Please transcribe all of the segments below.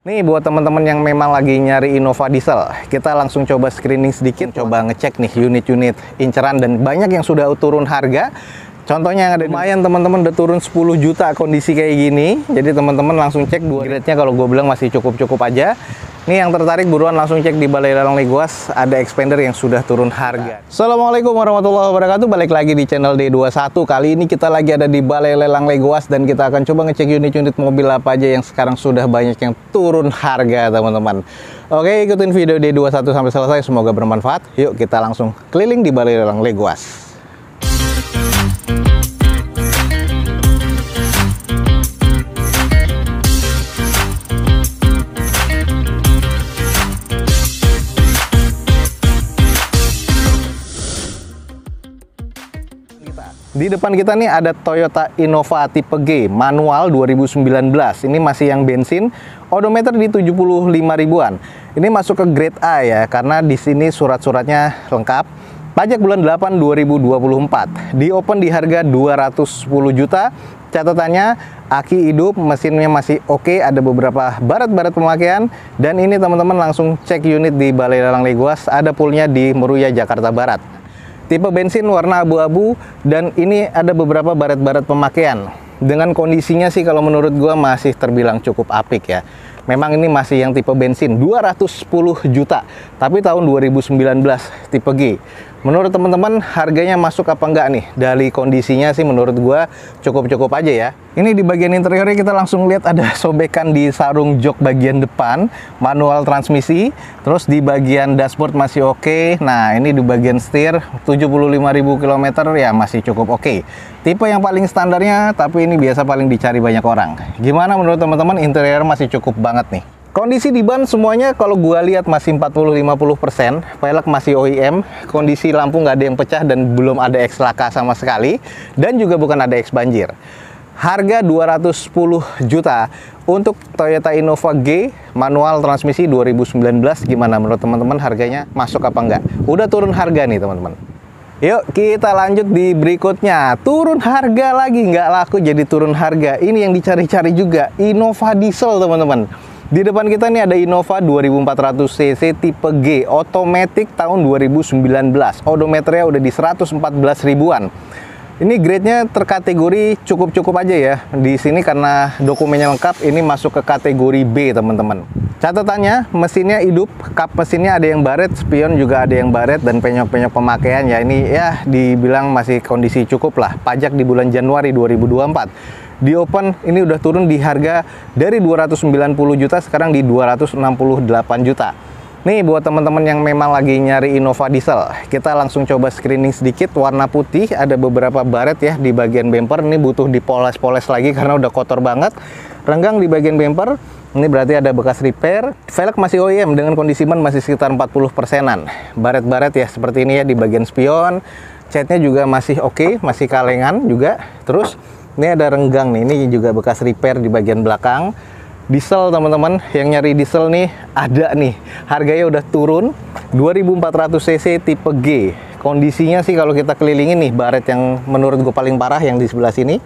Nih buat teman-teman yang memang lagi nyari Innova diesel, kita langsung coba screening sedikit, coba ngecek nih unit-unit inceran dan banyak yang sudah turun harga. Contohnya yang ada lumayan teman-teman udah turun 10 juta kondisi kayak gini. Jadi teman-teman langsung cek dua grade-nya, kalau gue bilang masih cukup-cukup aja. Nih yang tertarik buruan langsung cek di Balai Lelang Legoas, ada Xpander yang sudah turun harga. Assalamualaikum warahmatullahi wabarakatuh, balik lagi di channel D21. Kali ini kita lagi ada di Balai Lelang Legoas dan kita akan coba ngecek unit-unit mobil apa aja yang sekarang sudah banyak yang turun harga teman-teman. Oke, ikutin video D21 sampai selesai, semoga bermanfaat. Yuk kita langsung keliling di Balai Lelang Legoas. Di depan kita nih ada Toyota Innova tipe G manual 2019. Ini masih yang bensin, odometer di 75 ribuan. Ini masuk ke grade A ya, karena di sini surat-suratnya lengkap. Pajak bulan 8 2024. Di open di harga 210 juta. Catatannya aki hidup, mesinnya masih oke, ada beberapa baret-baret pemakaian. Dan ini teman-teman langsung cek unit di Balai Lelang Legoas, ada poolnya di Meruya, Jakarta Barat. Tipe bensin warna abu-abu dan ini ada beberapa baret-baret pemakaian. Dengan kondisinya sih kalau menurut gua masih terbilang cukup apik ya. Memang ini masih yang tipe bensin 210 juta, tapi tahun 2019 tipe G. Menurut teman-teman harganya masuk apa enggak nih? Dari kondisinya sih menurut gua cukup-cukup aja ya. Ini di bagian interiornya kita langsung lihat ada sobekan di sarung jok bagian depan, manual transmisi. Terus di bagian dashboard masih oke. Nah, ini di bagian setir 75.000 km ya masih cukup oke. Tipe yang paling standarnya, tapi ini biasa paling dicari banyak orang. Gimana menurut teman-teman? Interior masih cukup banget nih. Kondisi di ban semuanya kalau gua lihat masih 40-50%, velg masih OEM, kondisi lampu nggak ada yang pecah dan belum ada X laka sama sekali, dan juga bukan ada X banjir. Harga 210 juta untuk Toyota Innova G manual transmisi 2019, gimana menurut teman-teman harganya masuk apa enggak? Udah turun harga nih teman-teman. Yuk kita lanjut di berikutnya. Turun harga lagi, nggak laku jadi turun harga. Ini yang dicari-cari juga, Innova diesel teman-teman. Di depan kita nih ada Innova 2400 cc tipe G, otomatis tahun 2019. Odometernya udah di 114 ribuan. Ini grade-nya terkategori cukup-cukup aja ya. Di sini karena dokumennya lengkap, ini masuk ke kategori B, teman-teman. Catatannya, mesinnya hidup, kap mesinnya ada yang baret, spion juga ada yang baret, dan penyok-penyok pemakaian ya ini ya dibilang masih kondisi cukup lah. Pajak di bulan Januari 2024. Di open ini udah turun di harga dari 290 juta sekarang di 268 juta. Nih buat teman-teman yang memang lagi nyari Innova diesel, kita langsung coba screening sedikit. Warna putih, ada beberapa baret ya di bagian bumper. Ini butuh dipoles-poles lagi karena udah kotor banget. Renggang di bagian bumper, ini berarti ada bekas repair. Velg masih OEM dengan kondisi ban masih sekitar 40%-an. Baret-baret ya seperti ini ya di bagian spion. Catnya juga masih oke, masih kalengan juga. Terus ini ada renggang nih, ini juga bekas repair di bagian belakang. Diesel teman-teman, yang nyari diesel nih ada nih. Harganya udah turun, 2400 cc tipe G. Kondisinya sih kalau kita kelilingin nih, baret yang menurut gue paling parah yang di sebelah sini.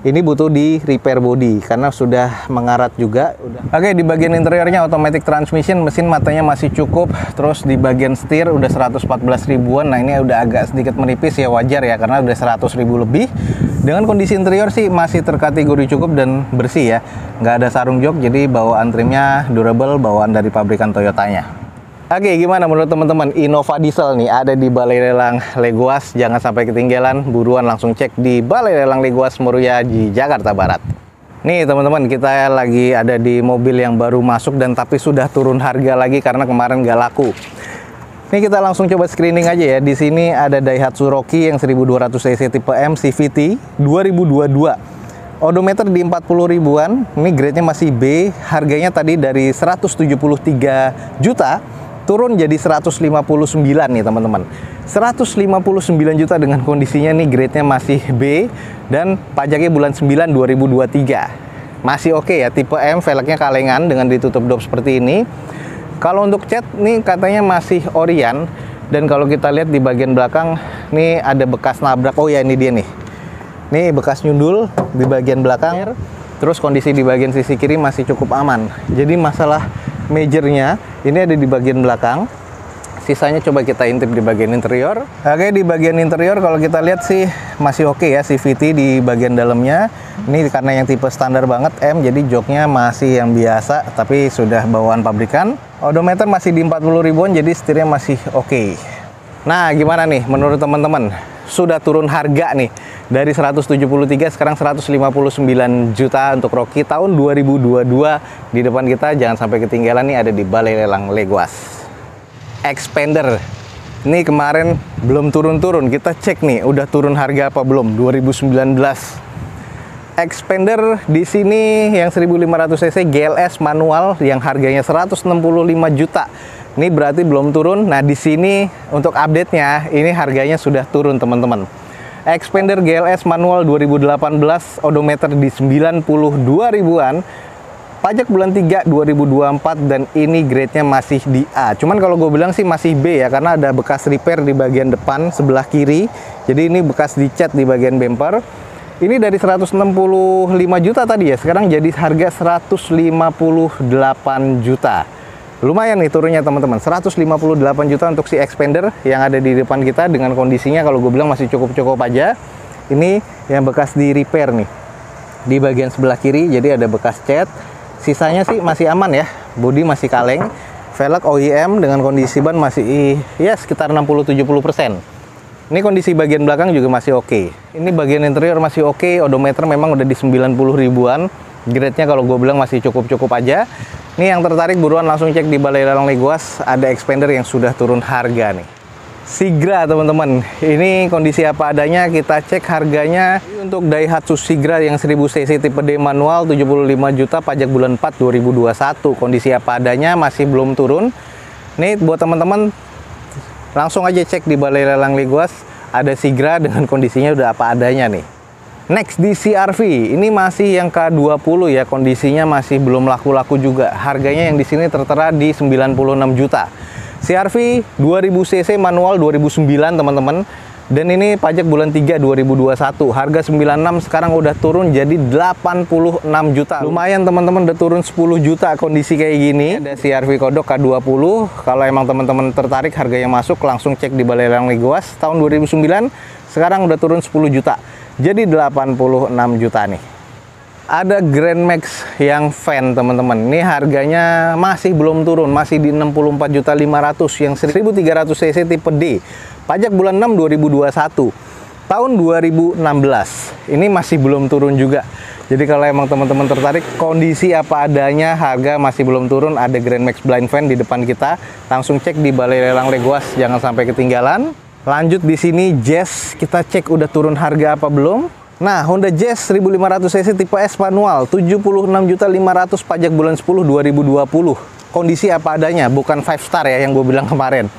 Ini butuh di repair body karena sudah mengarat juga. Oke, di bagian interiornya automatic transmission, mesin matanya masih cukup. Terus di bagian setir udah 114 ribuan. Nah ini udah agak sedikit menipis ya, wajar ya karena udah 100 ribu lebih. Dengan kondisi interior sih masih terkategori cukup dan bersih ya. Nggak ada sarung jok, jadi bawaan trimnya durable, bawaan dari pabrikan Toyotanya. Oke, gimana menurut teman-teman Innova diesel nih ada di Balai Lelang Legoas? Jangan sampai ketinggalan, buruan langsung cek di Balai Lelang Legoas Meruya di Jakarta Barat. Nih teman-teman, kita lagi ada di mobil yang baru masuk dan tapi sudah turun harga lagi karena kemarin nggak laku. Ini kita langsung coba screening aja ya. Di sini ada Daihatsu Rocky yang 1200 cc tipe M CVT 2022. Odometer di 40 ribuan. Ini grade-nya masih B. Harganya tadi dari 173 juta turun jadi 159 nih teman-teman. 159 juta dengan kondisinya nih grade-nya masih B dan pajaknya bulan 9 2023. Masih oke ya, tipe M, velgnya kalengan dengan ditutup dop seperti ini. Kalau untuk cat nih katanya masih Orion, dan kalau kita lihat di bagian belakang nih ada bekas nabrak. Oh ya, ini dia nih. Nih bekas nyundul di bagian belakang. Terus kondisi di bagian sisi kiri masih cukup aman. Jadi masalah majornya ini ada di bagian belakang. Sisanya coba kita intip di bagian interior. Oke, di bagian interior kalau kita lihat sih masih oke ya, CVT di bagian dalamnya. Ini karena yang tipe standar banget M, jadi joknya masih yang biasa, tapi sudah bawaan pabrikan. Odometer masih di 40 ribuan, jadi setirnya masih oke. Nah, gimana nih menurut teman-teman? Sudah turun harga nih. Dari 173 sekarang 159 juta untuk Rocky tahun 2022. Di depan kita jangan sampai ketinggalan nih, ada di Balai Lelang Legoas. Expander. Ini kemarin belum turun-turun. Kita cek nih udah turun harga apa belum 2019. Expander di sini yang 1500 cc GLS manual yang harganya 165 juta. Ini berarti belum turun. Nah, di sini untuk update-nya ini harganya sudah turun, teman-teman. Expander GLS manual 2018, odometer di 92 ribuan. Pajak bulan 3 2024 dan ini grade-nya masih di A. Cuman kalau gue bilang sih masih B ya, karena ada bekas repair di bagian depan sebelah kiri. Jadi ini bekas dicat di bagian bumper. Ini dari 165 juta tadi ya, sekarang jadi harga 158 juta. Lumayan nih turunnya teman-teman, 158 juta untuk si Expander yang ada di depan kita dengan kondisinya kalau gue bilang masih cukup-cukup aja. Ini yang bekas di repair nih, di bagian sebelah kiri, jadi ada bekas cat. Sisanya sih masih aman ya, bodi masih kaleng, velg OEM dengan kondisi ban masih ya sekitar 60-70%. Ini kondisi bagian belakang juga masih oke. Ini bagian interior masih oke, odometer memang udah di 90 ribuan. Grade-nya kalau gue bilang masih cukup-cukup aja. Nih yang tertarik buruan langsung cek di Balai Lelang Legoas, ada Expander yang sudah turun harga nih. Sigra teman-teman, ini kondisi apa adanya, kita cek harganya. Untuk Daihatsu Sigra yang 1000 cc tipe D manual 75 juta, pajak bulan 4 2021. Kondisi apa adanya, masih belum turun. Nih buat teman-teman langsung aja cek di Balai Lelang Legoas, ada Sigra dengan kondisinya udah apa adanya nih. Next di CR-V, ini masih yang K20 ya, kondisinya masih belum laku-laku juga. Harganya yang di sini tertera di 96 juta. CR-V 2000 cc manual 2009 teman-teman. Dan ini pajak bulan 3 2021. Harga 96 sekarang udah turun jadi 86 juta. Lumayan teman-teman, udah turun 10 juta kondisi kayak gini. Ada CR-V kodok K20. Kalau emang teman-teman tertarik harganya masuk, langsung cek di Balai Lelang Legoas tahun 2009. Sekarang udah turun 10 juta. Jadi 86 juta nih. Ada Grand Max yang van teman-teman. Ini harganya masih belum turun, masih di 64.500 yang 1300 cc tipe D. Pajak bulan 6 2021. Tahun 2016. Ini masih belum turun juga. Jadi kalau emang teman-teman tertarik, kondisi apa adanya, harga masih belum turun, ada Grand Max blind van di depan kita. Langsung cek di Balai Lelang Legoas, jangan sampai ketinggalan. Lanjut di sini Jazz, kita cek udah turun harga apa belum. Nah, Honda Jazz 1500 cc tipe S manual 76.500, pajak bulan 10 2020. Kondisi apa adanya, bukan 5 star ya yang gue bilang kemarin.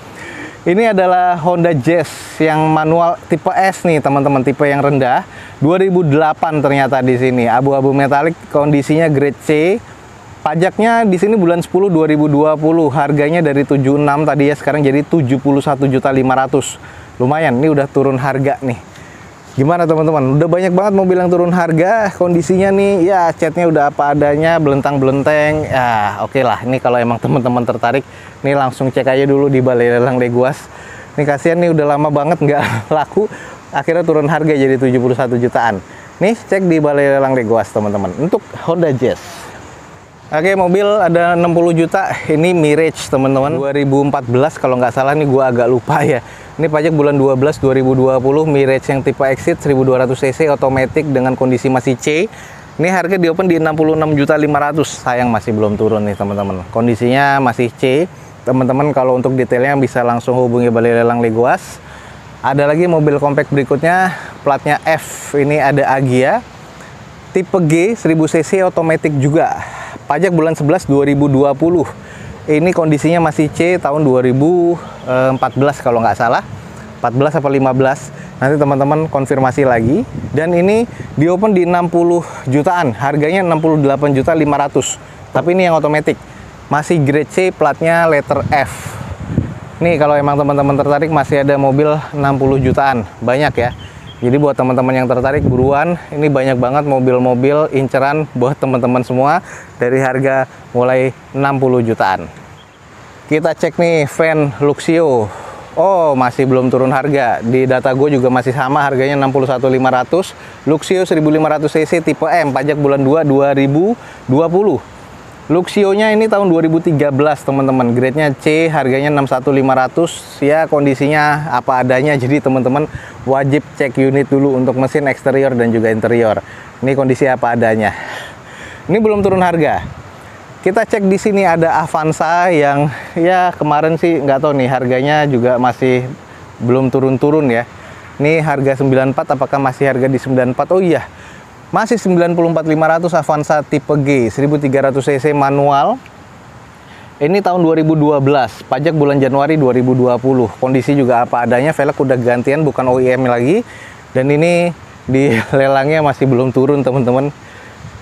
Ini adalah Honda Jazz yang manual tipe S nih teman-teman, tipe yang rendah. 2008 ternyata di sini, abu-abu metalik, kondisinya grade C. Pajaknya di sini bulan 10 2020, harganya dari 76 tadi ya, sekarang jadi 71.500. Lumayan, ini udah turun harga nih. Gimana teman-teman? Udah banyak banget mobil yang turun harga. Kondisinya nih, ya catnya udah apa adanya, belentang-belenteng. Ya oke lah, ini kalau emang teman-teman tertarik, nih langsung cek aja dulu di Balai Lelang Legoas. Nih kasihan nih udah lama banget nggak laku, akhirnya turun harga jadi 71 jutaan. Nih cek di Balai Lelang Legoas teman-teman. Untuk Honda Jazz. Oke, mobil ada 60 juta, ini Mirage teman-teman, 2014 kalau nggak salah, nih gua agak lupa ya. Ini pajak bulan 12 2020, Mirage yang tipe Exit 1200 cc otomatis dengan kondisi masih C. Ini harga di open di 66.500, sayang masih belum turun nih teman-teman. Kondisinya masih C. Teman-teman kalau untuk detailnya bisa langsung hubungi Balai Lelang Legoas. Ada lagi mobil compact berikutnya, platnya F, ini ada Agya. Tipe G 1000 cc otomatis juga. Pajak bulan 11 2020. Ini kondisinya masih C tahun 2014 kalau nggak salah. 14 atau 15. Nanti teman-teman konfirmasi lagi. Dan ini di open di 60 jutaan. Harganya 68.500. Tapi ini yang otomatis. Masih grade C, platnya letter F. Nih kalau emang teman-teman tertarik, masih ada mobil 60 jutaan. Banyak ya. Jadi buat teman-teman yang tertarik, buruan. Ini banyak banget mobil-mobil inceran buat teman-teman semua dari harga mulai 60 jutaan. Kita cek nih van Luxio. Oh, masih belum turun harga. Di data gue juga masih sama, harganya 61.500. Luxio 1500 cc tipe M, pajak bulan 2 2020. Luxio-nya ini tahun 2013 teman-teman, grade-nya C, harganya 61.500. Ya kondisinya apa adanya, jadi teman-teman wajib cek unit dulu untuk mesin eksterior dan juga interior. Ini kondisi apa adanya. Ini belum turun harga. Kita cek di sini ada Avanza yang ya kemarin sih nggak tahu nih, harganya juga masih belum turun-turun ya. Ini harga 94, apakah masih harga di 94? Oh iya, masih 94.500 Avanza tipe G, 1300 cc manual. Ini tahun 2012, pajak bulan Januari 2020. Kondisi juga apa adanya, velg udah gantian, bukan OEM lagi. Dan ini di lelangnya masih belum turun teman-teman.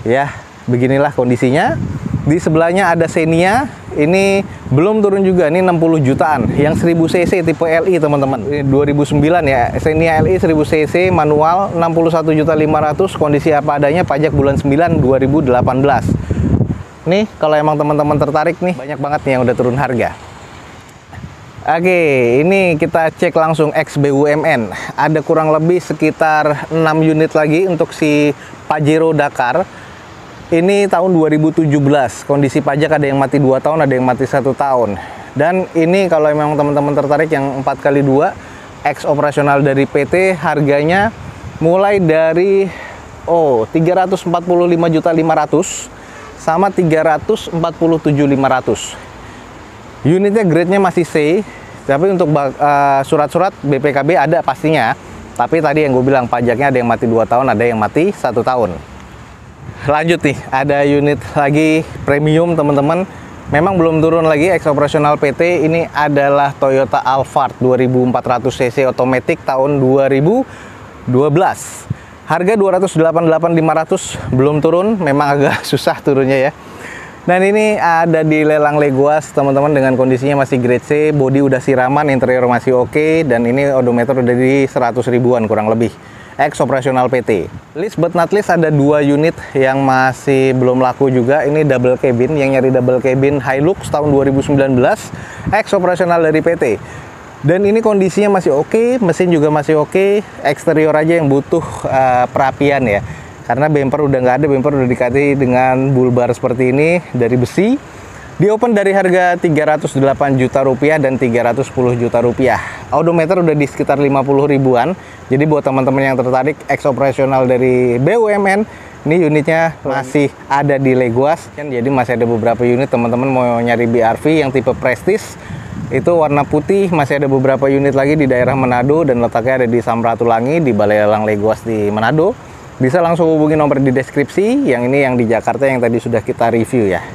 Ya, beginilah kondisinya. Di sebelahnya ada Xenia, ini belum turun juga, ini 60 jutaan. Yang 1000 cc tipe LI teman-teman, ini 2009 ya, Xenia LI 1000 cc manual, 61.500.000, kondisi apa adanya, pajak bulan 9 2018. Nih, kalau emang teman-teman tertarik nih, banyak banget nih yang udah turun harga. Oke, ini kita cek langsung ex BUMN. Ada kurang lebih sekitar 6 unit lagi untuk si Pajero Dakar. Ini tahun 2017, kondisi pajak ada yang mati 2 tahun, ada yang mati 1 tahun. Dan ini kalau memang teman-teman tertarik yang 4x2, X operasional dari PT, harganya mulai dari 345.500.000 sama 347.500. Unitnya grade-nya masih C, tapi untuk surat-surat BPKB ada pastinya. Tapi tadi yang gue bilang, pajaknya ada yang mati 2 tahun, ada yang mati 1 tahun. Lanjut nih, ada unit lagi premium teman-teman. Memang belum turun lagi ex operasional PT. Ini adalah Toyota Alphard 2400 cc otomatis tahun 2012. Harga 288.500, belum turun, memang agak susah turunnya ya. Dan ini ada di lelang Legoas teman-teman, dengan kondisinya masih grade C, bodi udah siraman, interior masih oke, dan ini odometer udah di 100 ribuan kurang lebih. Ex operasional PT. List but not least, ada 2 unit yang masih belum laku juga. Ini double cabin, yang nyari double cabin Hilux tahun 2019, ex operasional dari PT. Dan ini kondisinya masih oke, mesin juga masih oke, eksterior aja yang butuh perapian ya. Karena bumper udah nggak ada, bumper udah diganti dengan bull bar seperti ini dari besi. Di open dari harga 308 juta rupiah dan 310 juta rupiah. Odometer udah di sekitar 50 ribuan. Jadi buat teman-teman yang tertarik, ex operasional dari BUMN, ini unitnya masih ada di Legoas. Jadi masih ada beberapa unit, teman-teman mau nyari BRV yang tipe Prestige, itu warna putih, masih ada beberapa unit lagi di daerah Manado, dan letaknya ada di Samratulangi, di Balai Lelang Legoas di Manado. Bisa langsung hubungi nomor di deskripsi. Yang ini yang di Jakarta yang tadi sudah kita review ya.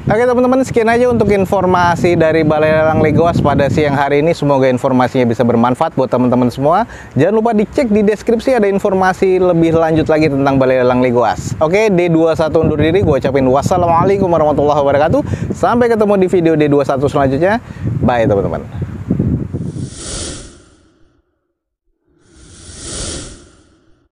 Oke teman-teman, sekian aja untuk informasi dari Balai Lelang Legoas pada siang hari ini. Semoga informasinya bisa bermanfaat buat teman-teman semua. Jangan lupa dicek di deskripsi, ada informasi lebih lanjut lagi tentang Balai Lelang Legoas. Oke, D21 undur diri. Gue ucapin wassalamualaikum warahmatullahi wabarakatuh. Sampai ketemu di video D21 selanjutnya. Bye teman-teman.